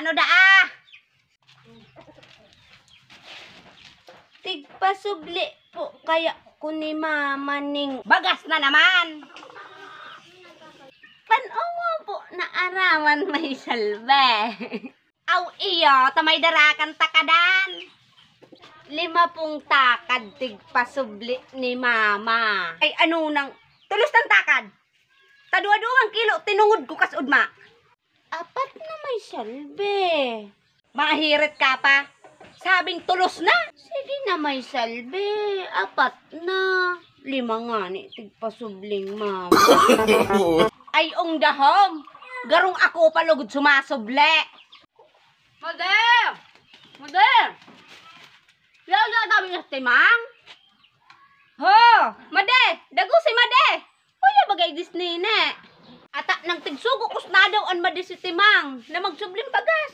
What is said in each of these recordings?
ano daa? Tigpasubli po kaya ko ni mama ning bagas na naman. Panongo po na araman may salbe. Aw iyo, tamay darakan takadan. 50 takad tigpasubli ni mama. Ay ano nang tulos ng takad? Tadua-duang kilo tinungod ko kasud ma. 4 na may salbe. Mahirit ka pa. Sabing tulos na. Sige na may salbe. 4 na. 5 nga ni tigpasubling mama. Ay ong dahom. Garong ako palugod sumasuble. Mother! Mother! Lalo dami na timang. Ho! Made! Dago si Made! Wala bagay Disney ne. Ata nang tigsugo kus na daw an Made si timang na magsubling bagas.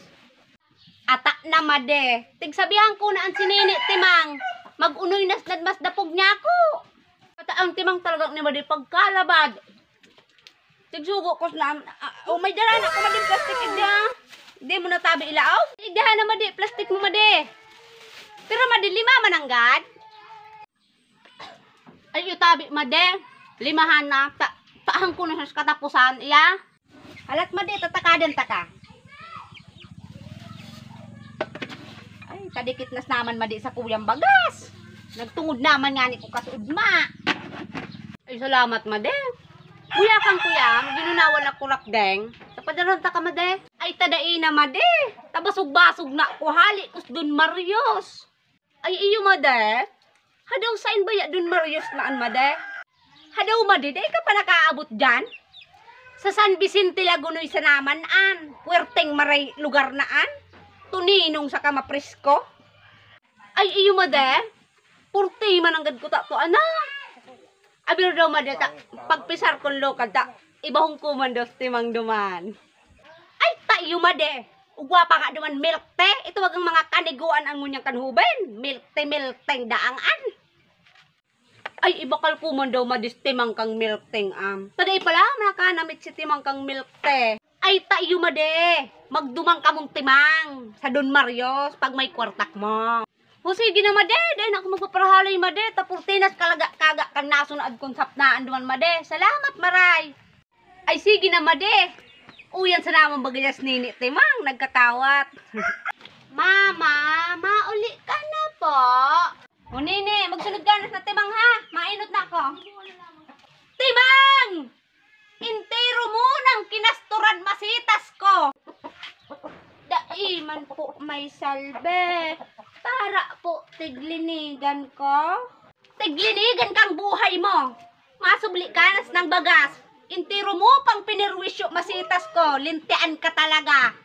Ata na Made. Tigsabihan ko na ang sinini timang. Mag-unoy nas nadmas dapog niya ako. Ata ang timang talagang ni Made pagkalabad. Tigsugo kus na. Oh may dala na ko Made plastic idya. Di mo natabi ilaaw? Igdahan na Made plastic mo Made. Pero Made 5 mananggad. Ay utabi Made. 5 na. Taang ko na sa katapusan. Iya. Alat Made tatakadan ta ka. Ay kadikit nas naman Made sa kuyang bagas. Nagtungod naman nga ni ko kasudma. Ay salamat Made. Kuya kang kuya, ginunawan ako lakdeng. Tapadaran ta ka Made. Ay tadai na Made. Tabasog-basog na ko hali kus dun Marios. Ay iyo Made. Hadaw sain baya dun Marios naan Made. Hadaw Made, day ka pa nakaabot dyan? Sa San Vicente Lagunoy sa naman an. Puwerteng maray lugar naan. Tuninong sa kamapresko. Ay iyo Made. Purti mananggad ko ta to ana. Abiro daw Made ta pagpisar kon lokal ta ibahong kumandos timang duman. Ay tayo Made. Ugwa pa ka duman milk tea. Ito wag ang mga kaniguan ang ngunyang kanhuben. Milk tea daangan. Ay ibakal kuman daw Made timang kang milk tea Taday pala nakanamit si timang kang milk tea. Ay tayo Made. Magdumang kamong timang sa Don Marios pag may kwartak mo. O sige na Made, dahil na ako magpaparhalay Made, tapurtinas kaga kang nasunad kong sapnaan duman Made. Salamat maray. Ay sige na Made. Uyan sa namang bagayas nini timang, nagkatawat. Mama, mauli ka na po. O nini, magsunod ganas na timang ha, mainot na ako. Timang! Intero mo nang kinasturan masitas ko. Daiman po may salbe. Para po, tiglinigan ko. Tiglinigan kang buhay mo. Masubli ka nas ng bagas. Intiro mo pang pinirwisyo masitas ko. Lintian ka talaga.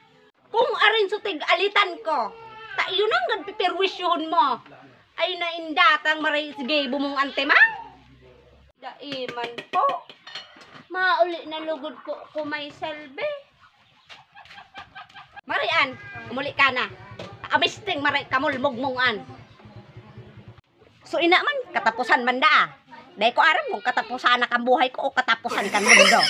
Kung arin so tig-alitan ko. Tayo nang nagpipirwisyohon mo. Ay naindatang maray sige bumong antemang. Daiman po. Mauli na lugod ko may salbe. Marian, umuli ka na. Amisting maray kamul mugmungan. So ina man katapusan man daa. Dahil ko aram kung katapusan na kang buhay ko o katapusan kan mundo.